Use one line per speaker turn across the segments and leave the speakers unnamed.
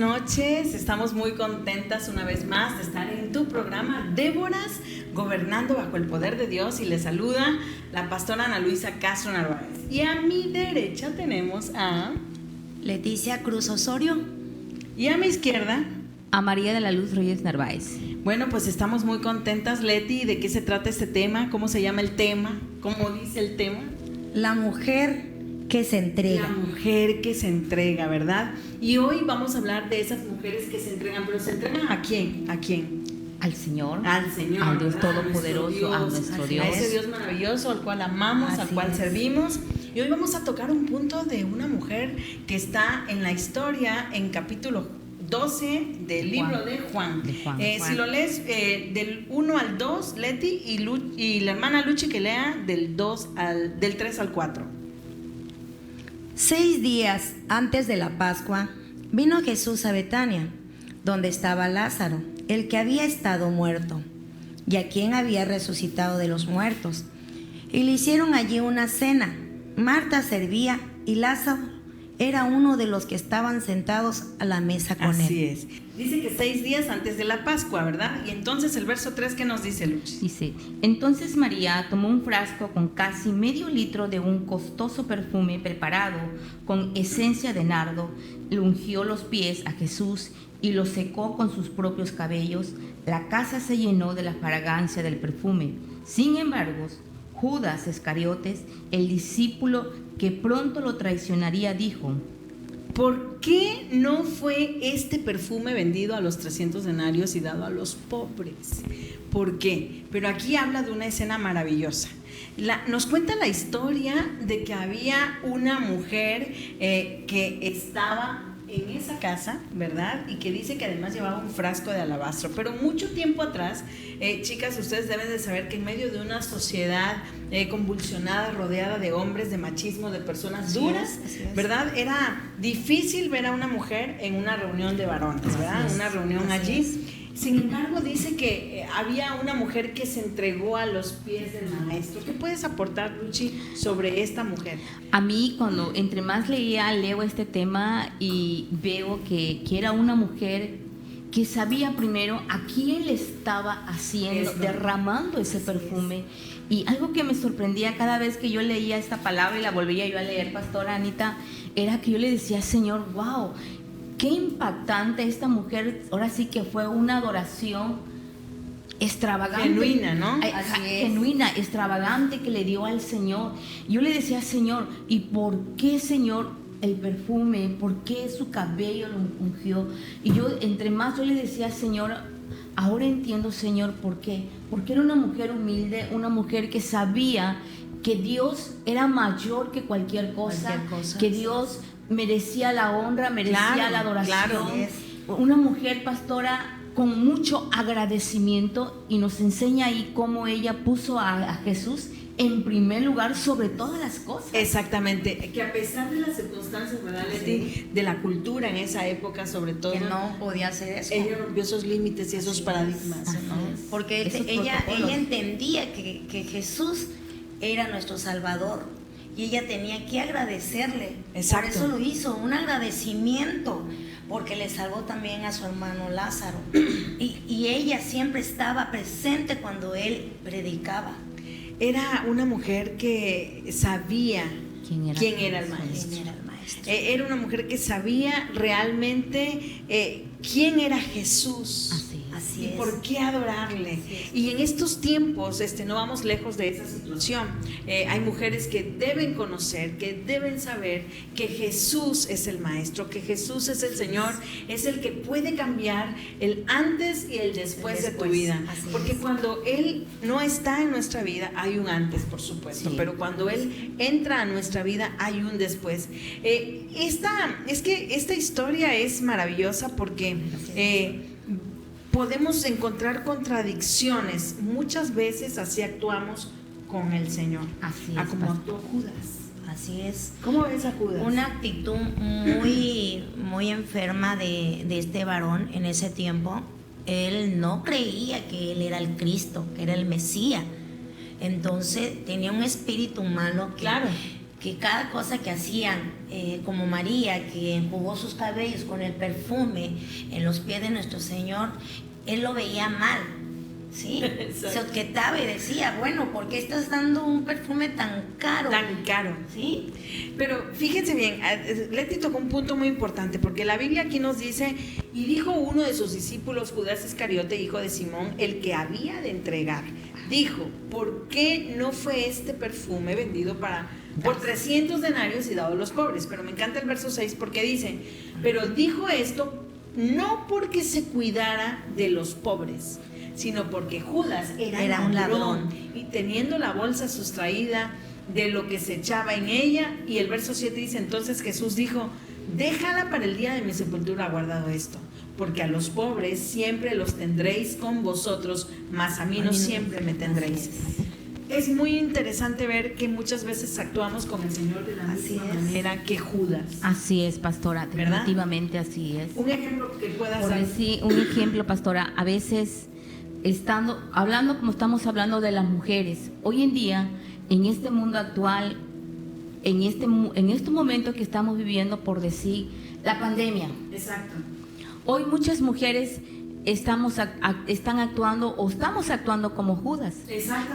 noches, estamos muy contentas una vez más de estar en tu programa Déboras, gobernando bajo el poder de Dios, y les saluda la pastora Ana Luisa Castro Narváez. Y a mi derecha tenemos a
Leticia Cruz Osorio,
y a mi izquierda
a María de la Luz Reyes Narváez.
Bueno, pues estamos muy contentas, Leti. ¿De qué se trata este tema? ¿Cómo se llama el tema? ¿Cómo dice el tema?
la mujer que se entrega.
La mujer que se entrega, ¿verdad? Y hoy vamos a hablar de esas mujeres que se entregan, pero ¿se entregan a quién? ¿A quién?
Al Señor,
Al Señor,
al Dios
¿verdad?
Todopoderoso, a nuestro Dios.
A ese Dios maravilloso al cual amamos, al cual servimos. Y hoy vamos a tocar un punto de una mujer que está en la historia, en capítulo 12 del libro de Juan. Si lo lees del 1 al 2, Leti, y la hermana Luchi que lea del 3 al 4.
6 días antes de la Pascua, vino Jesús a Betania, donde estaba Lázaro, el que había estado muerto, y a quien había resucitado de los muertos. Y le hicieron allí una cena. Marta servía y Lázaro era uno de los que estaban sentados a la mesa con él.
Así es. Dice que 6 días antes de la Pascua, ¿verdad? Y entonces el verso 3, ¿qué nos dice, Luchi?
Dice: entonces María tomó un frasco con casi medio litro de un costoso perfume preparado con esencia de nardo, le ungió los pies a Jesús y los secó con sus propios cabellos. La casa se llenó de la fragancia del perfume. Sin embargo, Judas Iscariotes, el discípulo que pronto lo traicionaría, dijo:
¿por qué no fue este perfume vendido a los 300 denarios y dado a los pobres? ¿Por qué? Pero aquí habla de una escena maravillosa. Nos cuenta la historia de que había una mujer que estaba en esa casa, ¿verdad? Y que dice que además llevaba un frasco de alabastro. Pero mucho tiempo atrás, chicas, ustedes deben de saber que en medio de una sociedad convulsionada, rodeada de hombres, de machismo, de personas duras, ¿verdad? Era difícil ver a una mujer en una reunión de varones, ¿verdad? Una reunión allí. Sin embargo, dice que había una mujer que se entregó a los pies del maestro. ¿Qué puedes aportar, Luchi, sobre esta mujer?
A mí, cuando entre más leo este tema y veo que era una mujer que sabía primero a quién le estaba haciendo, derramando ese perfume. Y algo que me sorprendía cada vez que yo leía esta palabra y la volvía yo a leer, pastora Anita, era que yo le decía: Señor, wow, qué impactante esta mujer. Ahora sí que fue una adoración extravagante,
genuina, ¿no?
Genuina, extravagante, que le dio al Señor. Yo le decía: Señor, ¿y por qué, Señor, el perfume? ¿Por qué su cabello lo ungió? Y yo, entre más yo le decía: Señor, ahora entiendo, Señor, ¿por qué? Porque era una mujer humilde, una mujer que sabía que Dios era mayor que cualquier cosa. Que Dios merecía la honra, merecía la adoración.
Claro.
Una mujer, pastora, con mucho agradecimiento, y nos enseña ahí cómo ella puso a Jesús en primer lugar sobre todas las cosas.
Exactamente, que a pesar de las circunstancias, ¿verdad, Leti? De la cultura en esa época, sobre todo,
Que no podía hacer eso.
ella rompió esos límites y esos paradigmas, ¿no?
Porque ella entendía que Jesús era nuestro Salvador y ella tenía que agradecerle.
Exacto.
Por eso lo hizo, un agradecimiento, porque le salvó también a su hermano Lázaro. Y ella siempre estaba presente cuando él predicaba.
Era una mujer que sabía quién era el maestro. Era una mujer que sabía realmente quién era Jesús.
Así
y por qué adorarle. Y en estos tiempos no vamos lejos de esa situación. Hay mujeres que deben conocer, que deben saber que Jesús es el maestro, que Jesús es el Señor, es el que puede cambiar el antes y el después de tu vida. Porque cuando Él no está en nuestra vida, hay un antes, por supuesto, pero cuando Él entra a nuestra vida, hay un después. Esta historia es maravillosa porque podemos encontrar contradicciones. Muchas veces así actuamos con el Señor.
Así es,
como actuó Judas.
Así es.
¿Cómo ves a Judas?
Una actitud muy enferma de este varón en ese tiempo. Él no creía que él era el Cristo, que era el Mesías. Entonces tenía un espíritu malo que que cada cosa que hacían, como María, que enjugó sus cabellos con el perfume en los pies de nuestro Señor, él lo veía mal, ¿sí? Se objetaba y decía, bueno, ¿por qué estás dando un perfume tan caro?
Tan caro.
¿Sí?
Pero fíjense bien, Leti tocó un punto muy importante, porque la Biblia aquí nos dice, y dijo uno de sus discípulos, Judas Iscariote, hijo de Simón, el que había de entregar, dijo, ¿por qué no fue este perfume vendido por 300 denarios y dado a los pobres? Pero me encanta el verso 6 porque dice, pero dijo esto no porque se cuidara de los pobres, sino porque Judas era un ladrón y teniendo la bolsa sustraída de lo que se echaba en ella. Y el verso 7 dice, entonces Jesús dijo, déjala para el día de mi sepultura guardado esto, porque a los pobres siempre los tendréis con vosotros, mas a mí no siempre me tendréis. Es muy interesante ver que muchas veces actuamos con el Señor de la misma manera que Judas.
Así es, pastora,
¿verdad?
Definitivamente así es.
Un ejemplo que puedas
Por
dar.
decir, un ejemplo, pastora, a veces hablando como estamos hablando de las mujeres, hoy en día, en este mundo actual, en este momento que estamos viviendo, por decir, la pandemia.
Exacto.
Hoy muchas mujeres estamos actuando como Judas,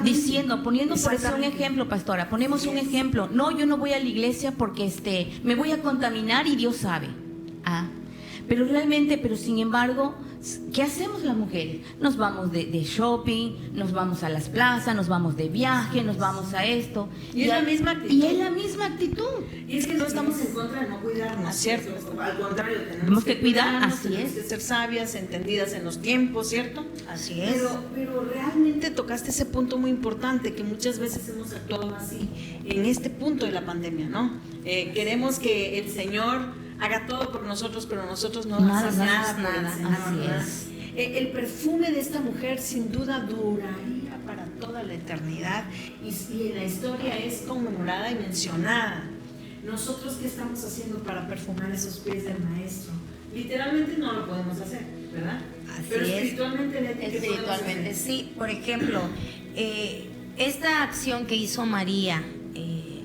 diciendo, poniendo por eso un ejemplo, pastora, ponemos un ejemplo, no, yo no voy a la iglesia porque me voy a contaminar y Dios sabe. Pero sin embargo, ¿qué hacemos las mujeres? Nos vamos de shopping, nos vamos a las plazas, nos vamos de viaje, nos vamos a esto.
Y es la misma actitud.
Y es la misma actitud.
Y es que no estamos en contra de no cuidarnos, ¿cierto? Al contrario, tenemos
que cuidarnos, así
tenemos
es.
que ser sabias, entendidas en los tiempos, ¿cierto?
Así es.
Pero realmente tocaste ese punto muy importante, que muchas veces hemos actuado así en este punto de la pandemia, ¿no? Queremos que el Señor haga todo por nosotros, pero nosotros no hacemos nada por el Señor,
así
¿verdad?
es.
El perfume de esta mujer sin duda duraría para toda la eternidad y en la historia es conmemorada y mencionada. Nosotros, ¿qué estamos haciendo para perfumar esos pies del Maestro? Literalmente no lo podemos hacer, ¿verdad? Pero espiritualmente, Leti, ¿qué podemos hacer?
Sí. Por ejemplo, esta acción que hizo María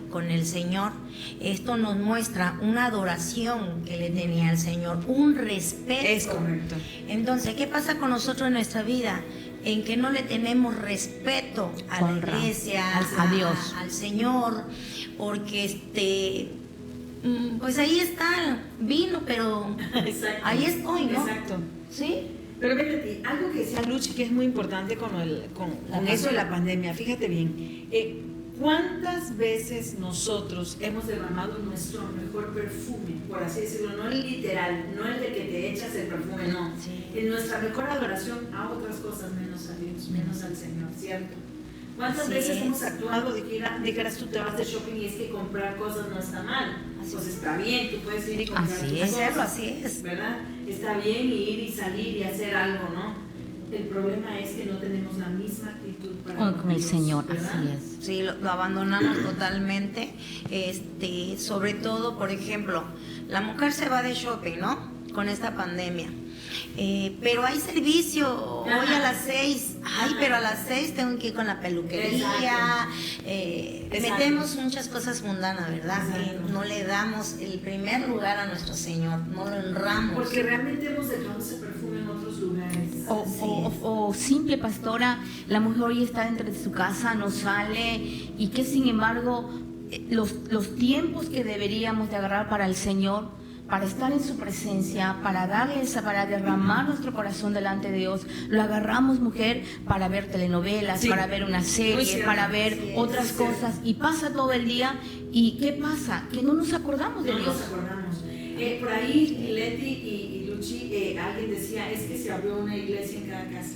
con el Señor, esto nos muestra una adoración que le tenía al Señor, un respeto.
Es correcto.
Entonces, ¿qué pasa con nosotros en nuestra vida? En que no le tenemos respeto a la iglesia,
a Dios,
al Señor, porque pues ahí está, vino, pero
Exacto.
ahí estoy, ¿no?
Exacto.
¿Sí?
Pero fíjate, algo que decía Luchi que es muy importante con eso de la pandemia, fíjate bien, ¿cuántas veces nosotros hemos derramado nuestro mejor perfume, por así decirlo, no el literal, no el de que te echas el perfume, no, en nuestra mejor adoración a otras cosas menos a Dios, menos al Señor, ¿cierto? ¿Cuántas veces hemos actuado, dijeras tú te vas de shopping y es que comprar cosas no está mal? Pues está bien, tú puedes ir y comprar cosas,
así es,
¿verdad? Está bien ir y salir y hacer algo, ¿no? El problema es que no tenemos la misma actitud
con el Señor,
¿verdad?
así es.
Sí, lo abandonamos totalmente. Sobre todo, por ejemplo, la mujer se va de shopping, ¿no? Con esta pandemia. Pero hay servicio hoy a las 6. Ay, pero a las 6 tengo que ir con la peluquería. Metemos muchas cosas mundanas, ¿verdad? No le damos el primer lugar a nuestro Señor, no lo honramos.
Porque realmente hemos dejado ese perfume en otros lugares.
O simple, pastora, la mujer hoy está dentro de su casa, no sale, y que sin embargo los tiempos que deberíamos de agarrar para el Señor, para estar en su presencia, para derramar nuestro corazón delante de Dios, lo agarramos, mujer, para ver telenovelas, para ver una serie, para ver otras cosas, y pasa todo el día, y ¿qué pasa? Que no nos acordamos de Dios.
No nos acordamos. Por ahí Leti y Luchi, alguien decía, es que se abrió una iglesia en cada casa.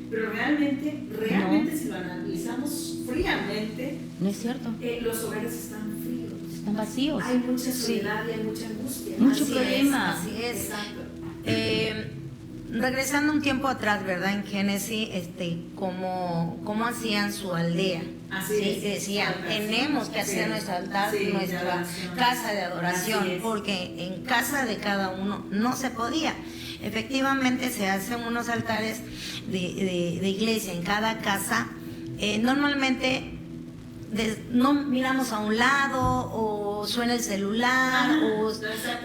Pero realmente
No.
si lo analizamos fríamente,
No es cierto,
los hogares están fríos.
están vacíos.
Hay mucha soledad y hay mucha angustia.
Mucho
Así
problema.
Así es.
Exacto.
Regresando un tiempo atrás, ¿verdad? En Génesis, cómo hacían su aldea.
Así
¿sí?
es.
Decían, tenemos que hacer nuestro altar, nuestra casa de adoración, porque en casa de cada uno no se podía. Efectivamente, se hacen unos altares de iglesia en cada casa. Normalmente no miramos a un lado, o suena el celular,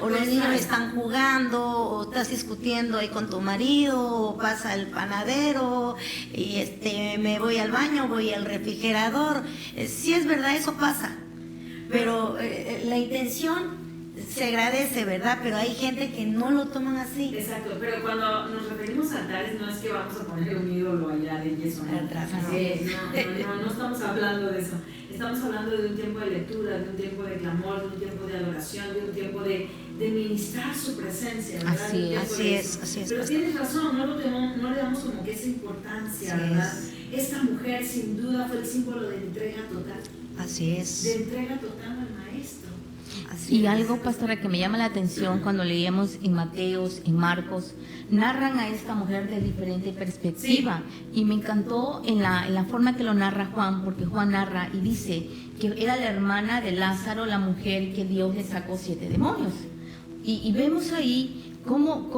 o los niños están jugando, o estás discutiendo ahí con tu marido, o pasa el panadero y me voy al baño, voy al refrigerador. Sí, es verdad, eso pasa, pero la intención se agradece, ¿verdad? Pero hay gente que no lo toman así.
Exacto, pero cuando nos referimos a altares no es que vamos a poner un ídolo allá de yeso, ¿no? No estamos hablando de eso. Estamos hablando de un tiempo de lectura, de un tiempo de clamor, de un tiempo de adoración, de un tiempo de ministrar su presencia, ¿verdad?
Así es.
Pero tienes razón, no le damos como que esa importancia, ¿verdad? Esta mujer sin duda fue el símbolo de entrega total.
Así es.
De entrega total al maestro.
Y algo, pastora, que me llama la atención cuando leíamos en Mateos, en Marcos, narran a esta mujer de diferente perspectiva. Sí. Y me encantó en la forma que lo narra Juan, porque Juan narra y dice que era la hermana de Lázaro, la mujer que Dios le sacó 7 demonios. Y vemos ahí cómo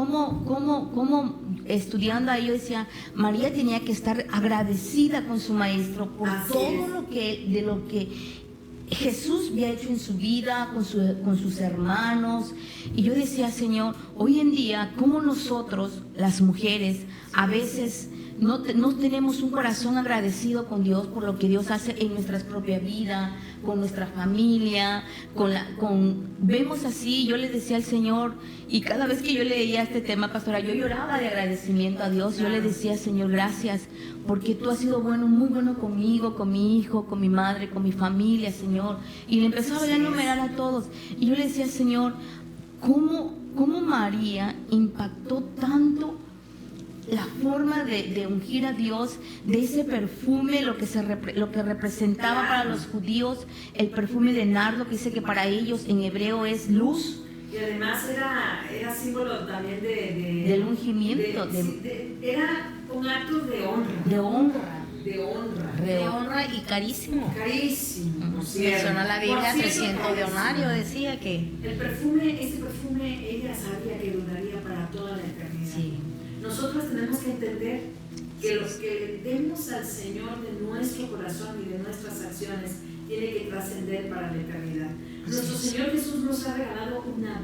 estudiando ahí, yo decía, María tenía que estar agradecida con su maestro por todo lo que Jesús había hecho en su vida, con sus hermanos. Y yo decía, Señor, hoy en día, ¿cómo nosotros, las mujeres, a veces no tenemos un corazón agradecido con Dios por lo que Dios hace en nuestra propia vida, con nuestra familia, vemos así? Yo le decía al Señor, y cada vez que yo leía este tema, pastora, yo lloraba de agradecimiento a Dios. Yo le decía, Señor, gracias, porque tú has sido bueno, muy bueno conmigo, con mi hijo, con mi madre, con mi familia, Señor. Y le empezaba a enumerar a todos. Y yo le decía, Señor, ¿cómo María impactó tanto la forma de ungir a Dios, de ese perfume, lo que representaba para los judíos, el perfume de nardo, que dice que para ellos en hebreo es luz.
Y además era símbolo también
del ungimiento.
Era un acto de honra. De honra
y carísimo.
Carísimo.
Mencionó la Biblia 300 denarios, decía que
ese perfume ella sabía que duraría para toda la eternidad.
Sí.
Nosotros tenemos que entender que lo que le demos al Señor de nuestro corazón y de nuestras acciones tiene que trascender para la eternidad. Nuestro Señor Jesús nos ha regalado una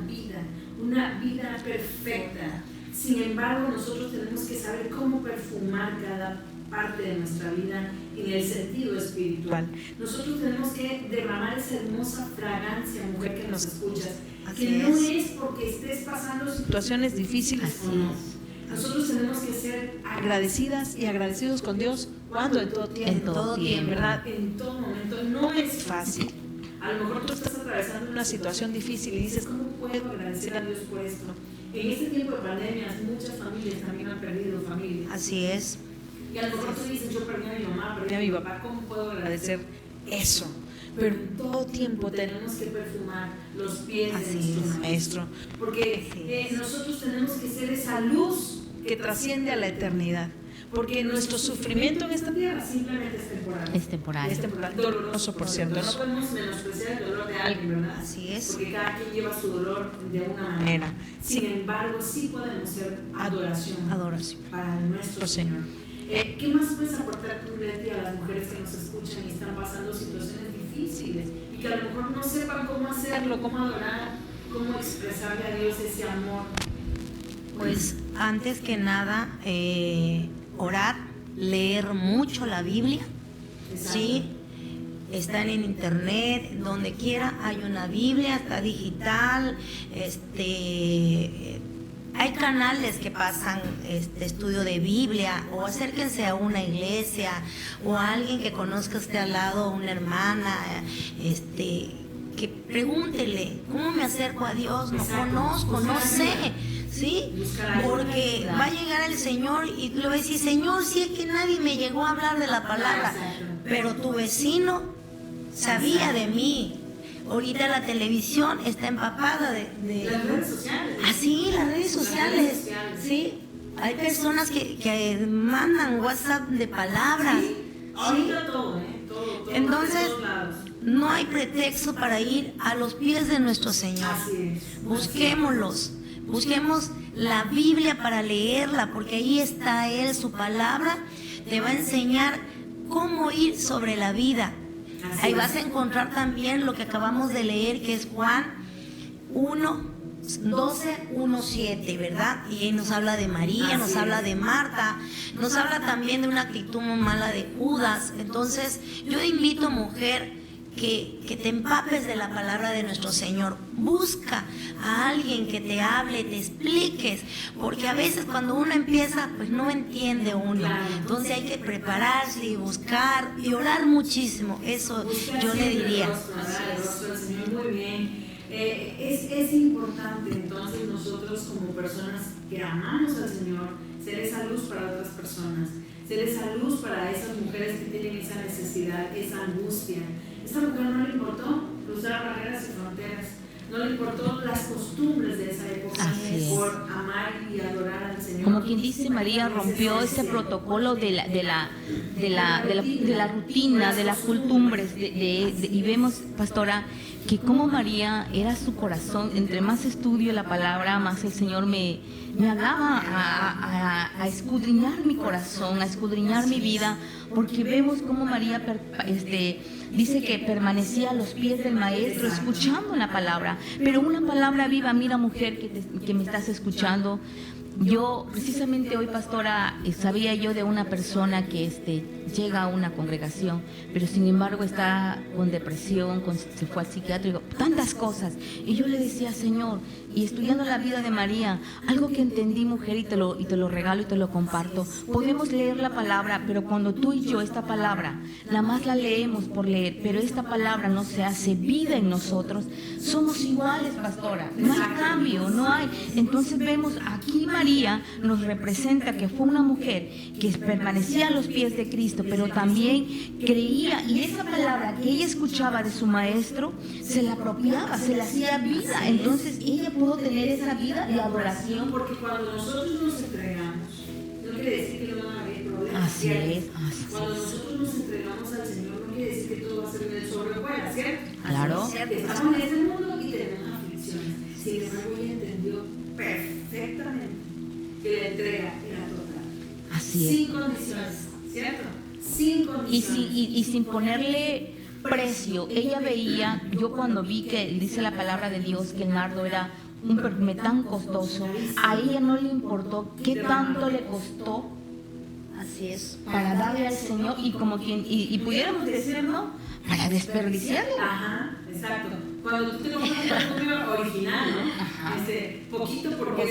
vida perfecta. Sin embargo, nosotros tenemos que saber cómo perfumar cada parte de nuestra vida en el sentido espiritual. Nosotros tenemos que derramar esa hermosa fragancia, mujer que nos escuchas, que no es porque estés pasando situaciones difíciles o no. Nosotros tenemos que ser agradecidas y agradecidos con Dios cuando en todo tiempo.
En todo tiempo,
¿verdad? En todo momento. No es fácil. A lo mejor tú estás atravesando una situación difícil y dices, ¿cómo puedo agradecer a Dios por esto? En este tiempo de pandemias, muchas familias también han perdido familias.
Así es.
Y a lo mejor tú dices, yo perdí a mi mamá, perdí a mi papá, ¿cómo puedo agradecer eso? Pero en todo tiempo tenemos que perfumar los pies de nuestro maestro, porque nosotros tenemos que ser esa luz que trasciende a la eternidad, porque nuestro sufrimiento en esta tierra simplemente es temporal. Es temporal, doloroso, por cierto. No podemos menospreciar el dolor de alguien, ¿verdad?
Así es.
Porque cada quien lleva su dolor de una manera. Sin embargo, sí podemos ser adoración para nuestro Señor. ¿Qué más puedes aportar tú, Leti, a las mujeres que nos escuchan y están pasando situaciones difíciles y que a lo mejor no sepan cómo hacerlo, cómo adorar, cómo expresarle a Dios ese amor?
Pues antes que nada, orar, leer mucho la Biblia. Exacto. Sí, están en internet, donde quiera hay una Biblia, está digital, hay canales que pasan estudio de Biblia, o acérquense a una iglesia o a alguien que conozca usted al lado, una hermana, que pregúntele, ¿cómo me acerco a Dios? No conozco, no sé, ¿sí? Porque va a llegar el Señor y le va a decir, Señor, si es que nadie me llegó a hablar de la palabra, pero tu vecino sabía de mí. Ahorita la televisión está empapada de
las redes sociales.
Así, las redes sociales. Sí, hay personas que mandan WhatsApp de palabras.
Sí, ahorita todo.
Entonces, no hay pretexto para ir a los pies de nuestro Señor.
Así es.
Busquemos la Biblia para leerla, porque ahí está Él, su palabra te va a enseñar cómo ir sobre la vida.
Así
Ahí
es.
vas a encontrar también lo que acabamos de leer, que es Juan 12:1-7, ¿verdad? Y ahí nos habla de María, nos habla de Marta, nos habla también de una actitud muy mala de Judas. Entonces, yo invito, mujer, que te empapes de la palabra de nuestro Señor. Busca a alguien que te hable, te expliques, porque a veces cuando uno empieza, pues no entiende uno. Entonces hay que prepararse y buscar y orar muchísimo. Eso yo le diría.
El rostro del Señor, muy bien. Es importante entonces nosotros como personas que amamos al Señor, ser esa luz para otras personas, ser esa luz para esas mujeres que tienen esa necesidad, esa angustia. Esta mujer no le importó cruzar barreras y fronteras, no le importó las costumbres de esa época por amar y adorar al Señor.
Como quien dice, María rompió ese protocolo de la rutina, de las costumbres, y vemos, pastora, que como María era su corazón. Entre más estudio la palabra, más el Señor me hablaba a escudriñar mi corazón, a escudriñar mi vida, porque vemos cómo María dice que permanecía a los pies del Maestro, escuchando la palabra, pero una palabra viva. Mira, mujer que me estás escuchando, yo precisamente hoy, pastora, sabía yo de una persona que llega a una congregación, pero sin embargo está con depresión, se fue al psiquiátrico, tantas cosas. Y yo le decía, Señor, y estudiando la vida de María, algo que entendí, mujer, y te lo regalo y te lo comparto. Podemos leer la palabra, pero cuando tú y yo esta palabra, nada más la leemos por leer, pero esta palabra no se hace vida en nosotros, somos iguales, pastora. No hay cambio, no hay. Entonces vemos aquí María nos representa que fue una mujer que permanecía a los pies de Cristo, pero también creía, y esa palabra que ella escuchaba de su Maestro se la apropiaba, se la hacía vida. Entonces ella pudo tener esa vida de adoración.
Porque cuando nosotros nos entregamos, no quiere decir que no van a haber problemas.
Así es.
Cuando nosotros nos entregamos al Señor, no quiere decir que todo va a ser de sobrevuela, ¿cierto?
Claro.
Estamos en este mundo y tenemos aflicciones. Sin embargo, ella entendió perfectamente que la entrega era total.
Así es.
Sin condiciones, ¿cierto? Sin condiciones.
Y sin ponerle precio. Ella veía, yo cuando vi que dice la palabra de Dios que el nardo era un perfume tan costoso, a ella no le importó qué tanto le costó.
Así es.
Para darle al Señor, y como quien, y pudiéramos decir, ¿no?, para desperdiciarlo.
Ajá, exacto. Cuando tú te compras un perfume original, ¿no? Poquito porque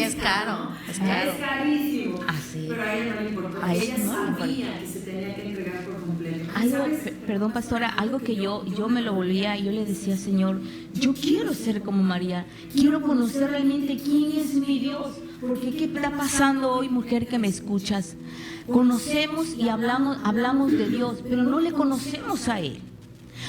es caro.
Es caro.
Es carísimo.
Así es.
Pero a ella no le importó.
A ella
Ella
no le
sabía que se tenía que entregar por completo.
Algo,
¿Sabes?
perdón, pastora, algo que yo me lo volvía, yo le decía, Señor, yo quiero ser como María, quiero conocer realmente quién es mi Dios, porque ¿qué está pasando hoy, mujer que me escuchas? Conocemos y hablamos de Dios, pero no le conocemos a Él.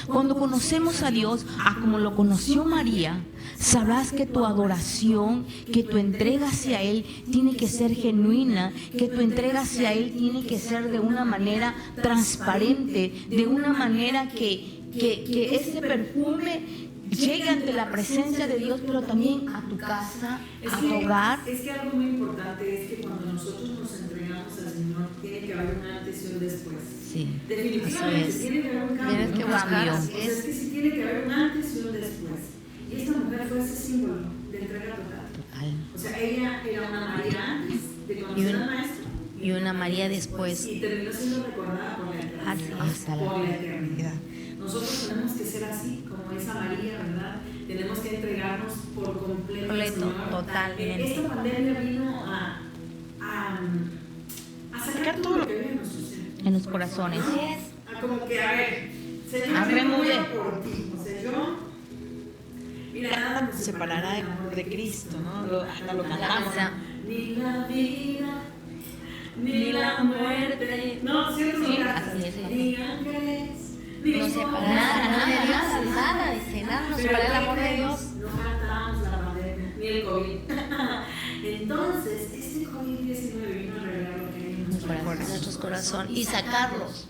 Cuando conocemos a Dios, como lo conoció María, sabrás que tu adoración, que tu entrega hacia Él tiene que ser genuina, que tu entrega hacia Él tiene que ser de una manera transparente, de una manera que ese perfume llegue ante la presencia de Dios, pero también a tu casa, a tu hogar.
Es que algo muy importante es que cuando nosotros nos entregamos al Señor, tiene que haber un antes y un después.
Sí.
Definitivamente, tiene que haber un cambio.
Tienes que buscar,
cambio.
así
O sea, es que sí tiene que haber un antes y un después. Y esta mujer fue ese símbolo de entrega total. O sea, ella era una María antes de conocer al Maestro.
Y una María después.
Y terminó siendo recordada por la eternidad.
Hasta la
Por la eternidad. Nosotros tenemos que ser así, como esa María, ¿verdad? Tenemos que entregarnos por completo al Señor.
Totalmente.
Esta pandemia vino a sacar todo lo que había en nuestro ser.
En los corazones.
A como que, a ver, Señor,
A
yo voy
remover.
a por ti. O sea, yo, mira, nada nos separará del amor de Cristo, ¿no? Hasta lo cantamos. Ni la vida, ni la muerte. No, ¿cierto?
Sí, así es.
Ni ángeles, ni
No separar nada, dice, nada nos separa el amor de Dios.
No faltamos la pandemia, ni el COVID. Entonces, este COVID-19 vino a revelar lo que hay en
Nuestros corazones y sacarlos.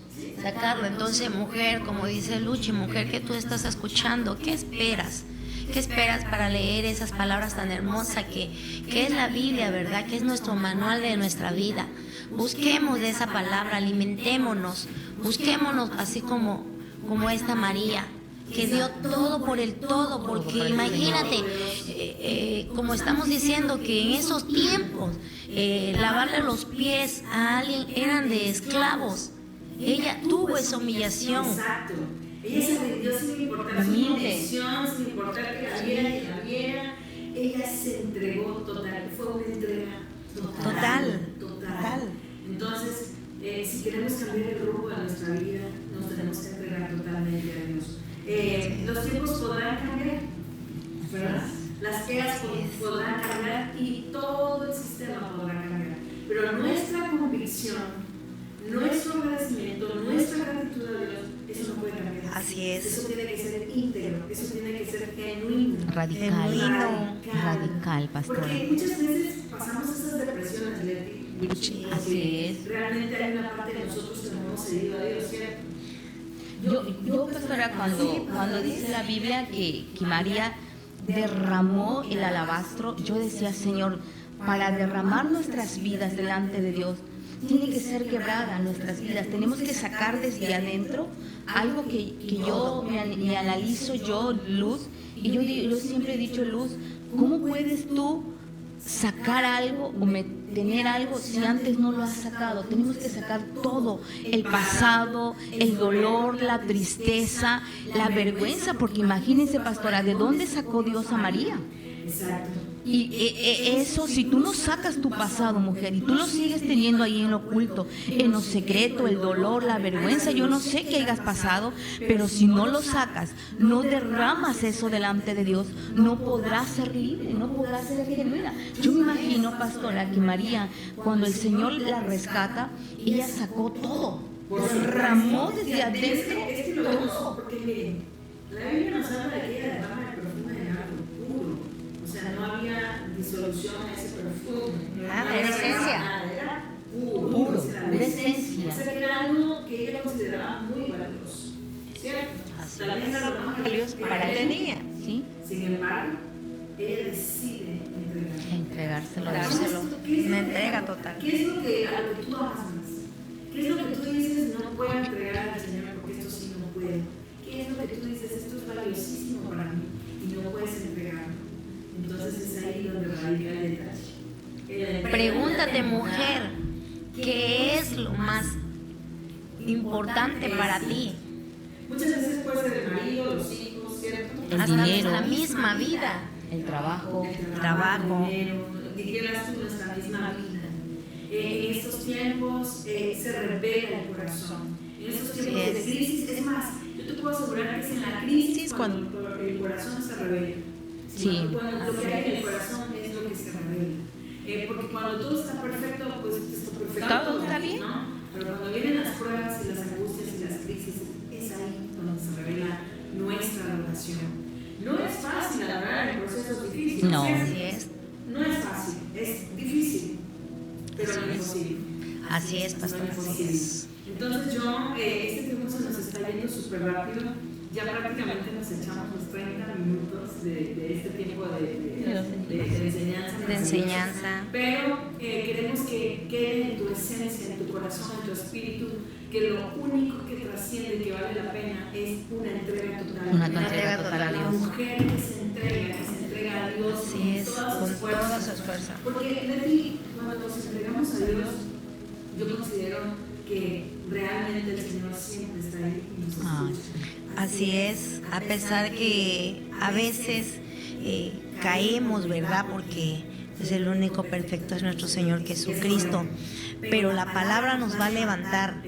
Entonces, mujer, como dice Luchi, mujer que tú estás escuchando, ¿qué esperas? ¿Qué esperas para leer esas palabras tan hermosas que es la Biblia, verdad? Que es nuestro manual de nuestra vida. Busquemos de esa palabra, alimentémonos, busquémonos así como como esta María, que dio todo por el todo, porque imagínate, como estamos diciendo, que en esos tiempos lavarle los pies a alguien eran de esclavos. Ella tuvo esa humillación.
Exacto. Ella se rindió sin importar su condición, sin importar que la viera. Ella se entregó total, fue una entrega total. Entonces, si queremos cambiar el rumbo de nuestra vida, nos tenemos que entregar totalmente a Dios. Los tiempos podrán cambiar, ¿verdad? Las eras podrán cambiar y todo el sistema podrá cambiar. Pero nuestra convicción, nuestro agradecimiento, nuestra gratitud a Dios, eso no puede cambiar.
Así es.
Eso tiene que ser íntegro, eso tiene que ser genuino.
Radical, pastora.
Porque muchas veces pasamos esas depresiones, Leti.
Así es.
Realmente hay una parte de nosotros que no hemos seguido a Dios, ¿cierto?
Yo pastora, cuando dice la Biblia que María derramó el alabastro, yo decía, Señor, para derramar nuestras vidas delante de Dios, tiene que ser quebrada nuestras vidas. Tenemos que sacar desde adentro algo que yo me analizo, yo, Luz, y yo siempre he dicho, Luz, ¿cómo puedes tú sacar algo o tener algo si antes no lo has sacado? Tenemos que sacar todo, el pasado, el dolor, la tristeza, la vergüenza, porque imagínense, pastora, ¿de dónde sacó Dios a María?
Exacto.
Y eso, si tú no sacas tu pasado, mujer, y tú lo sigues teniendo ahí en lo oculto, en lo secreto, el dolor, la vergüenza, yo no sé qué hayas pasado, pero si no lo sacas, no derramas eso delante de Dios, no podrás ser libre, no podrás ser genuina. Yo me imagino, pastora, que María, cuando el Señor la rescata, ella sacó todo, derramó desde adentro todo.
Porque miren, la Biblia nos habla de que ella derrama el perfume de algo puro. O sea, no había disolución en ese perfume.
Nada, era esencia.
Era puro,
Pura
O
esencia.
sea, que era algo que ella consideraba muy valioso. ¿Cierto? La Biblia lo llama valioso para ella.
tenía.
¿Sí?
Sin embargo, ella decide
Entregárselo.
Dárselo.
¿Qué es
Una
lo que-
entrega total.
¿Qué es lo que a lo que tú amas más? ¿Qué es lo que tú dices no puedo entregar al Señor porque esto sí no puedo? ¿Qué es lo que tú dices esto es valiosísimo para mí y no puedes entregarlo? Entonces es ahí donde radica el detalle.
Pregúntate, mujer, ¿qué es lo más importante para ti?
Muchas veces puede ser el marido, los hijos, ¿cierto?
El
Hasta
dinero.
nuestra misma vida.
El trabajo.
Trabajo.
El dinero, dijeras tú, nuestra misma vida. En estos tiempos se revela el corazón. En estos tiempos de crisis, es más, yo te puedo asegurar que es en la crisis cuando el corazón se revela.
Sí.
Cuando lo que hay en el corazón es lo que se revela. Porque cuando todo está perfecto, pues está perfecto.
Todo está bien.
¿no? Pero cuando vienen las pruebas y las angustias y las crisis, es ahí donde se revela nuestra relación. No es fácil adorar en procesos difíciles.
No.
Así es.
No es fácil, es difícil, pero no es imposible.
Así es, pastor.
No es imposible. Entonces yo, este tiempo se nos está yendo súper rápido. Ya prácticamente nos echamos los 30 minutos de este tiempo de enseñanza.
De enseñanza.
Pero queremos que quede en tu esencia, en tu corazón, en tu espíritu, que lo único que trasciende, que vale la pena, es una entrega total.
Una entrega total a
La
Dios.
mujer que se entrega a Dios
Así es,
con
con
todas
toda
sus
su
fuerzas.
esfuerzo.
Porque Leti, cuando nos entregamos a Dios, yo considero que realmente el Señor siempre está ahí y nos escucha.
Así es, a pesar que a veces caemos, ¿verdad? Porque es el único perfecto, es nuestro Señor Jesucristo. Pero la palabra nos va a levantar,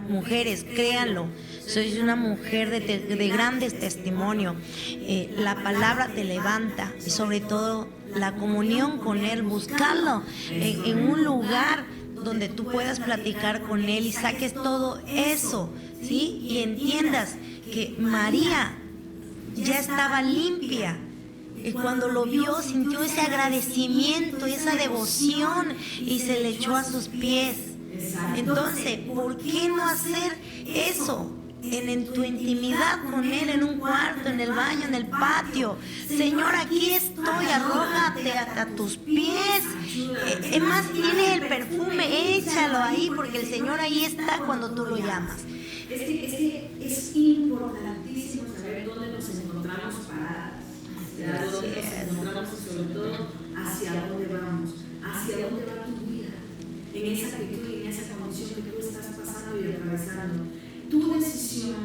mujeres, créanlo. Sois una mujer de grandes testimonios. La palabra te levanta y sobre todo la comunión con Él, buscarlo en un lugar donde tú puedas platicar con Él y saques todo eso, ¿sí? Y entiendas que María ya estaba limpia. Y cuando lo vio, sintió ese agradecimiento, esa devoción y se le echó a sus pies. Entonces, ¿por qué no hacer eso en tu intimidad con Él, en un cuarto, en el baño, en el patio? Señor, aquí estoy, arrójate a tus pies. Es más, tiene el perfume, échalo ahí, porque el Señor ahí está cuando tú lo llamas.
Es que es importantísimo saber dónde nos encontramos paradas, hacia dónde nos encontramos y sobre todo hacia dónde vamos, hacia dónde va tu vida, en esa actitud y en esa condición que tú estás pasando y atravesando. Tu decisión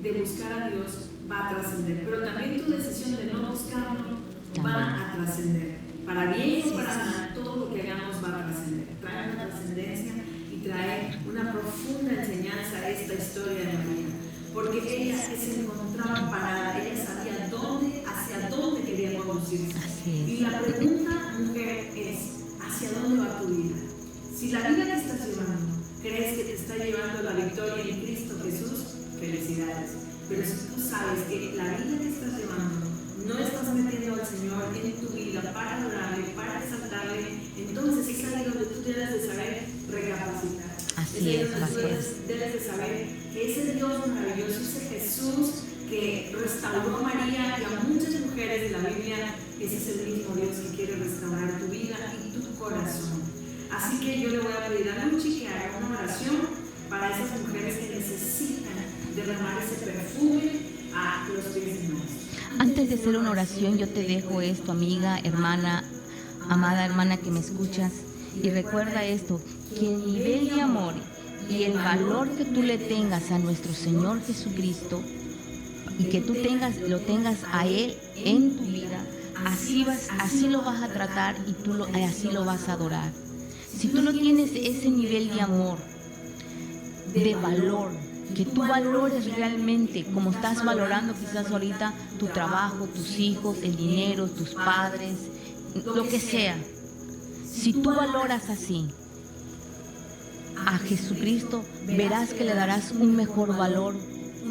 de buscar a Dios va a trascender, pero también tu decisión de no buscarlo va a trascender. Para bien o para mal, todo lo que hagamos va a trascender. Trae una trascendencia y trae una profunda enseñanza a esta historia de María, porque ella se encontraba parada, ella sabía hacia dónde quería conducirse. Y la pregunta, mujer, es: ¿hacia dónde va tu vida? Si la vida que estás llevando crees que te está llevando a la victoria en Cristo Jesús, felicidades. Pero si tú sabes que la vida que estás llevando no estás metiendo al Señor en tu vida para adorarle, para exaltarle, entonces es ahí donde tú debes de saber recapacitar.
Así es,
donde tú debes de saber que ese Dios maravilloso, ese Jesús que restauró a María y a muchas mujeres de la Biblia, ese es el mismo Dios que quiere restaurar tu vida y tu corazón. Así que yo le voy a pedir a Luchi que haga una oración para esas mujeres que necesitan derramar ese perfume a los pies de Dios.
Antes de hacer una oración, yo te dejo esto, amiga, hermana, amada hermana que me escuchas, y recuerda esto, que el nivel de amor y el valor que tú le tengas a nuestro Señor Jesucristo y que tú lo tengas a Él en tu vida, así lo vas a tratar y así lo vas a adorar. Si tú no tienes ese nivel de amor, de valor, que tú valores realmente como estás valorando quizás ahorita tu trabajo, tus hijos, el dinero, tus padres, lo que sea. Si tú valoras así a Jesucristo, verás que le darás un mejor valor,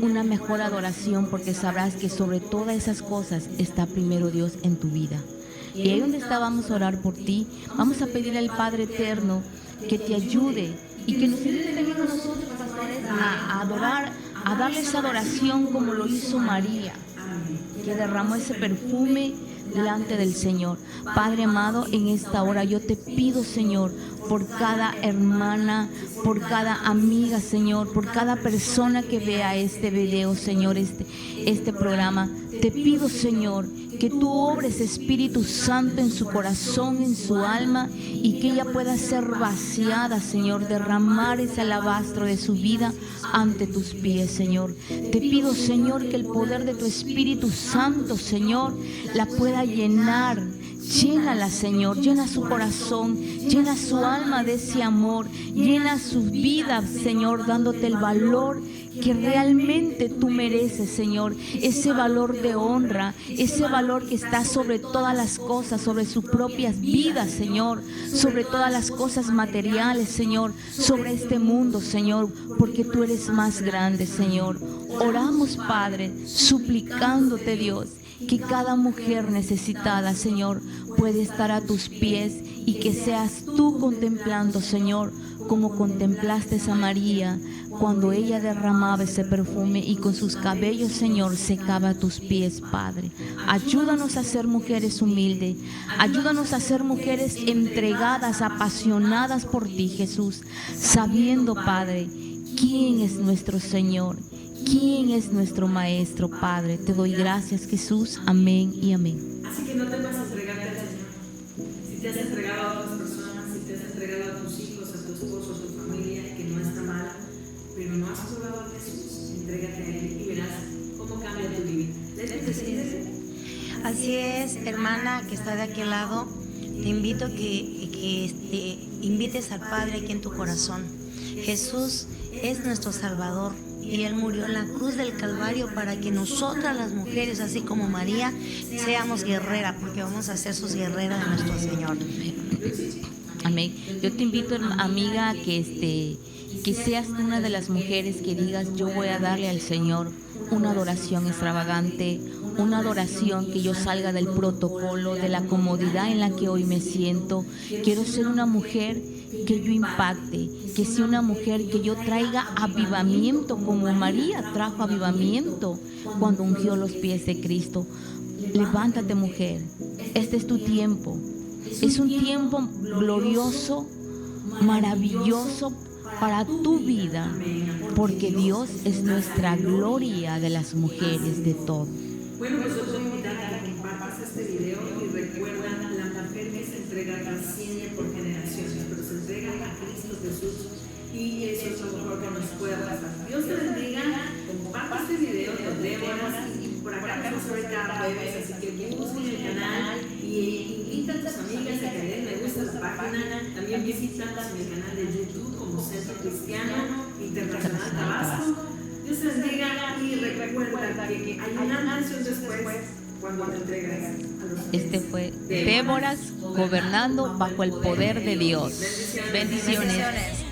una mejor adoración, porque sabrás que sobre todas esas cosas está primero Dios en tu vida. Y ahí donde está, vamos a orar por ti, vamos a pedirle al Padre Eterno que te ayude y que nos ayude también a nosotros, pastores, a adorar, a darle esa adoración como lo hizo María, que derramó ese perfume delante del Señor. Padre amado, en esta hora yo te pido, Señor, por cada hermana, por cada amiga, Señor, por cada persona que vea este video, Señor, este programa. Te pido, Señor, que tú obres, Espíritu Santo, en su corazón, en su alma, y que ella pueda ser vaciada, Señor, derramar ese alabastro de su vida ante tus pies, Señor. Te pido, Señor, que el poder de tu Espíritu Santo, Señor, la pueda llenar. Llénala, Señor, llena su corazón, llena su alma de ese amor, llena su vida, Señor, dándote el valor que realmente tú mereces, Señor, ese valor de honra, ese valor que está sobre todas las cosas, sobre sus propias vidas, Señor, sobre todas las cosas materiales, Señor, sobre este mundo, Señor, porque tú eres más grande, Señor. Oramos, Padre, suplicándote, Dios, que cada mujer necesitada, Señor, puede estar a tus pies y que seas tú contemplando, Señor, como contemplaste a María cuando ella derramaba ese perfume y con sus cabellos, Señor, secaba a tus pies, Padre. Ayúdanos a ser mujeres humildes, ayúdanos a ser mujeres entregadas, apasionadas por ti, Jesús, sabiendo, Padre, quién es nuestro Señor, quién es nuestro Maestro, Padre. Te doy gracias, Jesús. Amén y amén.
Así que no temas entregarte al Señor. Si te has entregado a otras personas, si te has entregado a tus hijos, a tu esposo, a tu familia, que no está mal, pero no has probado a Jesús, entrégate a Él y verás cómo cambia tu vida.
Así es, hermana que está de aquel lado, te invito que invites al Padre aquí en tu corazón. Jesús es nuestro Salvador y Él murió en la cruz del Calvario para que nosotras las mujeres, así como María, seamos guerreras, porque vamos a ser sus guerreras de nuestro Señor.
Amén. Yo te invito, amiga, que seas una de las mujeres que digas: yo voy a darle al Señor una adoración extravagante, una adoración que yo salga del protocolo, de la comodidad en la que hoy me siento. Quiero ser una mujer que yo impacte, que sea una mujer que yo traiga avivamiento, como María trajo avivamiento cuando ungió los pies de Cristo. Levántate, mujer, este es tu tiempo. Es un tiempo glorioso, maravilloso para tu vida, porque Dios es nuestra gloria de las mujeres de todo.
Bueno, pues yo te voy a invitar a que compartas este video y recuerda, la mujer que se entrega trasciende por generaciones, pero se entrega a Cristo Jesús y eso es lo mejor que nos puede pasar. Dios te bendiga, comparte este video, nos vemos y por acá nos vamos a ver cada jueves, así que busquen el canal y invita a tus amigas a que le den me gusta a la página, también visítanos en el canal de YouTube como Centro Cristiano Internacional Tabasco. Dios te bendiga y recuerda que hay una antes después cuando te entregas a los
Este fue Déboras gobernando bajo el poder de Dios. Bendiciones.